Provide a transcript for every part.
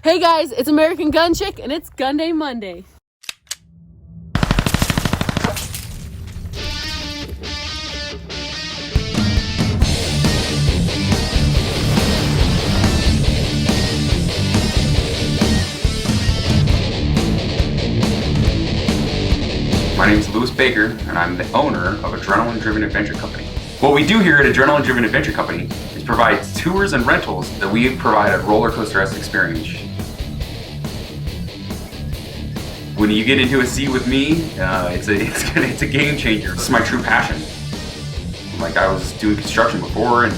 Hey guys, it's American Gun Chic and it's Gun Day Monday. My name is Lewis Baker, and I'm the owner of Adrenaline Driven Adventure Company. What we do here at Adrenaline Driven Adventure Company is provide tours and rentals that we provide a roller coaster-esque experience. When you get into a seat with me, it's a game changer. This is my true passion. Like, I was doing construction before and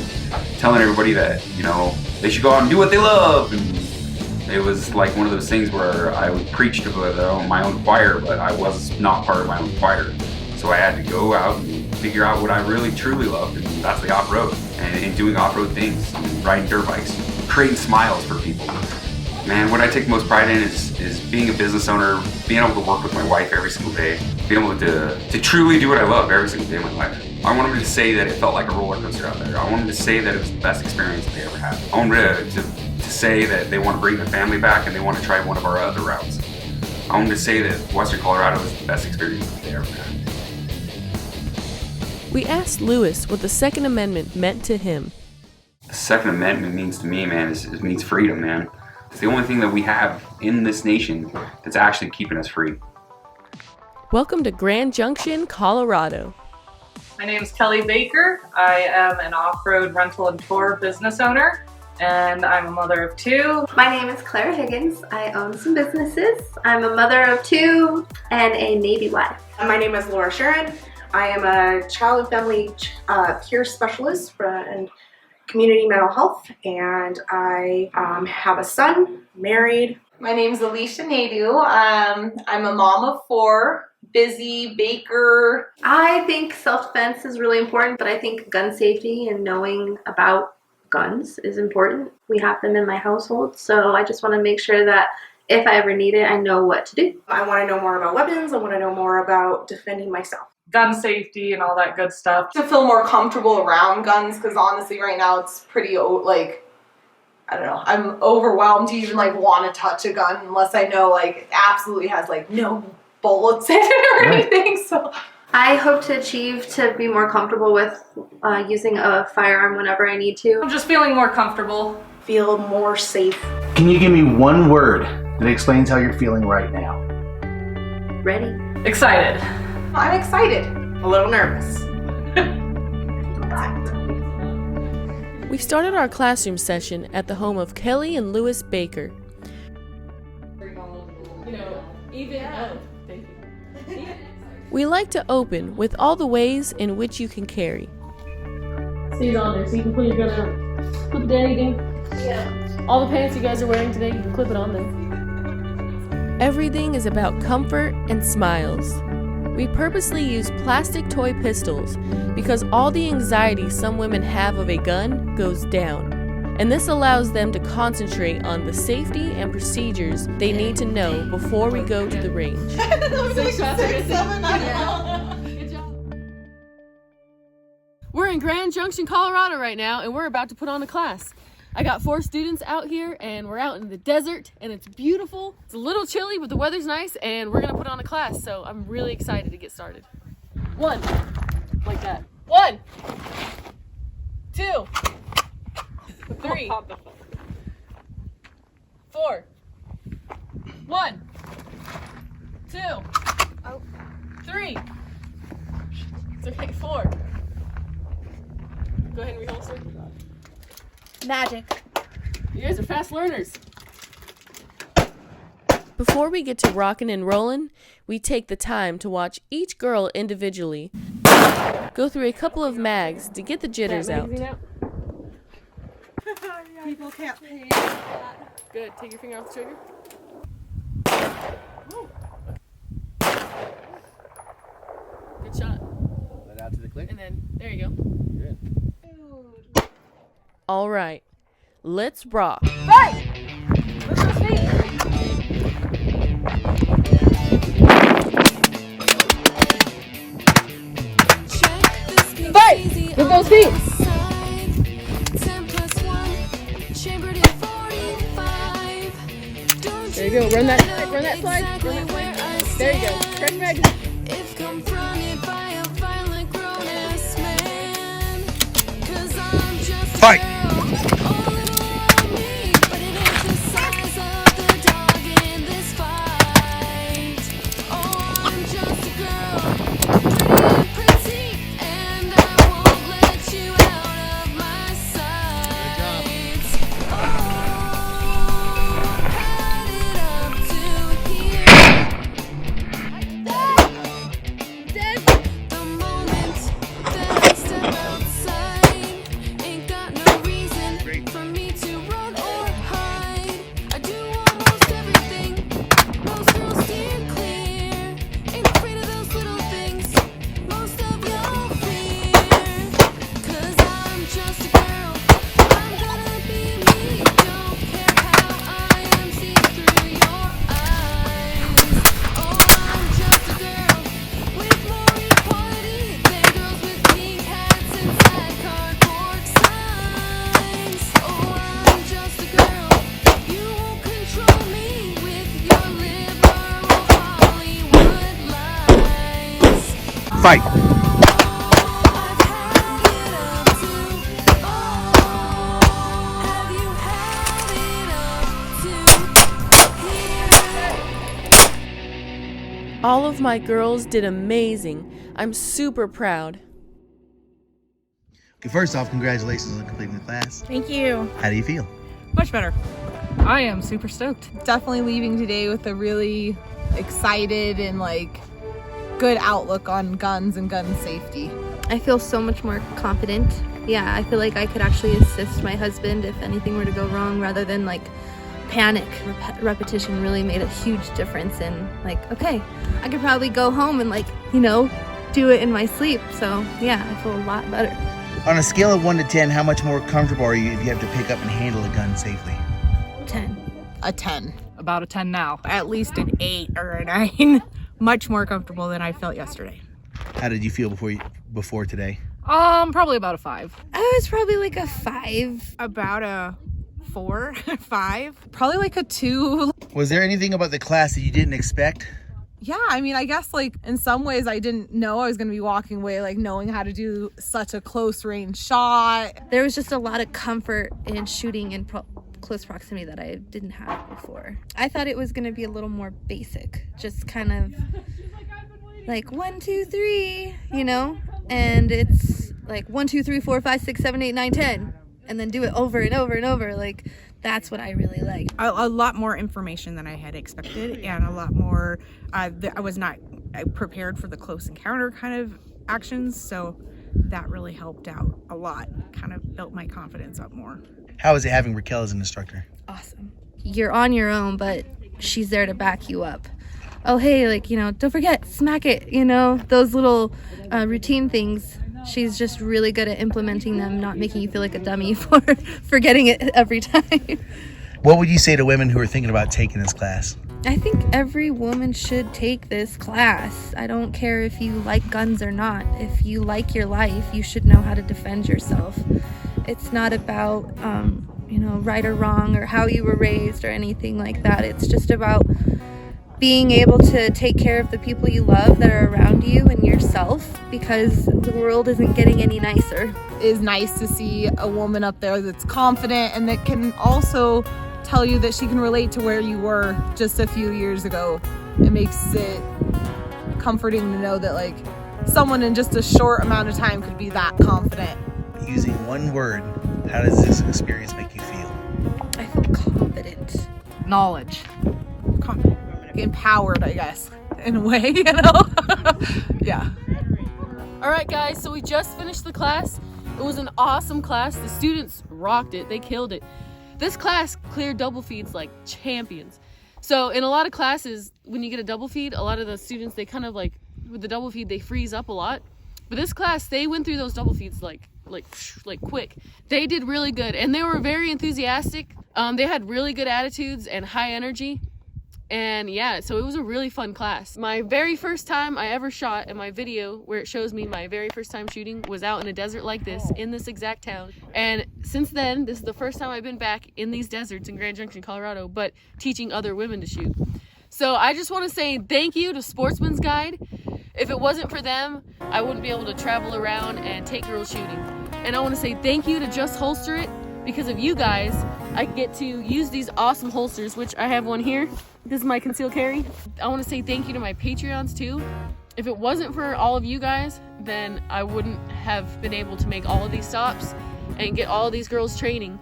telling everybody that, you know, they should go out and do what they love. And it was like one of those things where I would preach to my own choir, but I was not part of my own choir. So I had to go out and figure out what I really truly loved, and that's the off-road. And doing off-road things, and riding dirt bikes, creating smiles for people. Man, what I take most pride in is being a business owner, being able to work with my wife every single day, being able to truly do what I love every single day of my life. I want them to say that it felt like a roller coaster out there. I want them to say that it was the best experience that they ever had. I want them to say that they want to bring their family back and they want to try one of our other routes. I want them to say that Western Colorado is the best experience that they ever had. We asked Lewis what the Second Amendment meant to him. The Second Amendment means to me, man, it means freedom, man. It's the only thing that we have in this nation that's actually keeping us free. Welcome to Grand Junction, Colorado. My name is Kelly Baker. I am an off-road rental and tour business owner, and I'm a mother of two. My name is Claire Higgins. I own some businesses. I'm a mother of two and a Navy wife. My name is Laura Sharon. I am a child and family peer specialist and community mental health, and I have a son, married. My name is Alicia Nadu. I'm a mom of four, busy, baker. I think self-defense is really important, but I think gun safety and knowing about guns is important. We have them in my household, so I just want to make sure that if I ever need it, I know what to do. I want to know more about weapons. I want to know more about defending myself. Gun safety and all that good stuff. To feel more comfortable around guns, because honestly right now it's pretty, like, I don't know, I'm overwhelmed to even like want to touch a gun unless I know like it absolutely has like no bullets in it or anything. So I hope to achieve to be more comfortable with using a firearm whenever I need to. I'm just feeling more comfortable. Feel more safe. Can you give me one word that explains how you're feeling right now? Ready? Excited. I'm excited. A little nervous. We started our classroom session at the home of Kelly and Lewis Baker. We like to open with all the ways in which you can carry. See it on there, so you can put your gun out. Clip it to anything. Yeah. All the pants you guys are wearing today, you can clip it on there. Everything is about comfort and smiles. We purposely use plastic toy pistols because all the anxiety some women have of a gun goes down. And this allows them to concentrate on the safety and procedures they need to know before we go to the range. 6, 7, Good job. We're in Grand Junction, Colorado right now, and we're about to put on a class. I got 4 students out here, and we're out in the desert, and it's beautiful. It's a little chilly, but the weather's nice, and we're gonna put on a class, so I'm really excited to get started. 1, like that. 1, 2, 3, 4. 1, 2, 3. It's okay, 4. Go ahead and reholster. Magic. You guys are fast learners. Before we get to rockin' and rollin', we take the time to watch each girl individually, go through a couple of mags to get the jitters out. People can't pay. Good. Take your finger off the trigger. Good shot. Let out to the click. And then, there you go. Good. All right. Let's rock. Right! Lift those feet. Fight! Lift those feet. There you go. Run that slide. Run that slide. Run that slide. There you go. Fresh magazine. If confronted by a violent grown-ass man, 'cause I'm just Fight! a girl, me, but it ain't the size of the dog in this fight. Oh, I'm just a girl, pretty and pretty, and I won't let you out of my sight. Oh, had it up to here. The moment that I step outside, ain't got no reason for me to run or hide. I do almost everything, most girls steer clear. Ain't afraid of those little things most of y'all fear. 'Cause I'm just a girl, I'm gonna be me. Don't care how I am, see through your eyes. Oh, I'm just a girl with more equality than girls with pink hats and sad cardboard signs. Oh, I'm just a girl, you won't control me with your liberal Hollywood lies. Fight! I've had it up to, have you had it up to here? All of my girls did amazing. I'm super proud. Okay, first off, congratulations on completing the class. Thank you. How do you feel? Much better. I am super stoked. Definitely leaving today with a really excited and good outlook on guns and gun safety. I feel so much more confident. Yeah, I feel like I could actually assist my husband if anything were to go wrong rather than panic. Repetition really made a huge difference in okay, I could probably go home and do it in my sleep. So yeah, I feel a lot better. On a scale of 1 to 10, how much more comfortable are you if you have to pick up and handle a gun safely? 10. A 10. About a 10 now. At least an 8 or a 9. Much more comfortable than I felt yesterday. How did you feel before today? Probably about a 5. I was probably a 5. About a 4, 5. Probably a 2. Was there anything about the class that you didn't expect? Yeah, I mean, I guess in some ways I didn't know I was going to be walking away knowing how to do such a close range shot. There was just a lot of comfort in shooting in close proximity that I didn't have before. I thought it was going to be a little more basic, just kind of 1, 2, 3, and it's 1, 2, 3, 4, 5, 6, 7, 8, 9, 10, and then do it over and over and over. That's what I really like. A lot more information than I had expected, and a lot more. I was not prepared for the close encounter kind of actions, so that really helped out a lot. Kind of built my confidence up more. How is it having Brickell as an instructor? Awesome. You're on your own, but she's there to back you up. Oh, hey, don't forget, smack it, those little routine things. She's just really good at implementing them, not making you feel like a dummy for forgetting it every time. What would you say to women who are thinking about taking this class? I think every woman should take this class. I don't care if you like guns or not. If you like your life, you should know how to defend yourself. It's not about, right or wrong or how you were raised or anything like that. It's just about being able to take care of the people you love that are around you and yourself, because the world isn't getting any nicer. It is nice to see a woman up there that's confident and that can also tell you that she can relate to where you were just a few years ago. It makes it comforting to know that someone in just a short amount of time could be that confident. Using one word, how does this experience make you feel? I feel confident. Knowledge. Confident. Empowered, I guess, in a way, Yeah. All right, guys, so we just finished the class. It was an awesome class. The students rocked it. They killed it. This class cleared double feeds like champions. So in a lot of classes, when you get a double feed, a lot of the students, they kind of with the double feed, they freeze up a lot. But this class, they went through those double feeds like quick. They did really good, and they were very enthusiastic. They had really good attitudes and high energy. And yeah, so it was a really fun class. My very first time I ever shot, in my video where it shows me my very first time shooting, was out in a desert like this, in this exact town. And since then, this is the first time I've been back in these deserts in Grand Junction, Colorado, but teaching other women to shoot. So I just want to say thank you to Sportsman's Guide. If it wasn't for them, I wouldn't be able to travel around and take girls shooting. And I want to say thank you to Just Holster It. Because of you guys, I get to use these awesome holsters, which I have one here. This is my concealed carry. I want to say thank you to my Patreons too. If it wasn't for all of you guys, then I wouldn't have been able to make all of these stops and get all of these girls training.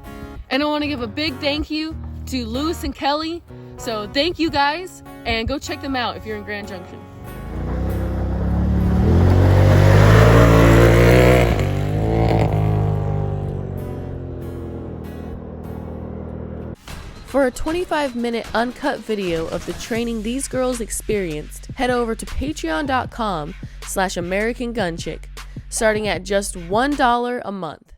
And I want to give a big thank you to Lewis and Kelly. So thank you guys, and go check them out if you're in Grand Junction. For a 25-minute uncut video of the training these girls experienced, head over to patreon.com/AmericanGunChick, starting at just $1 a month.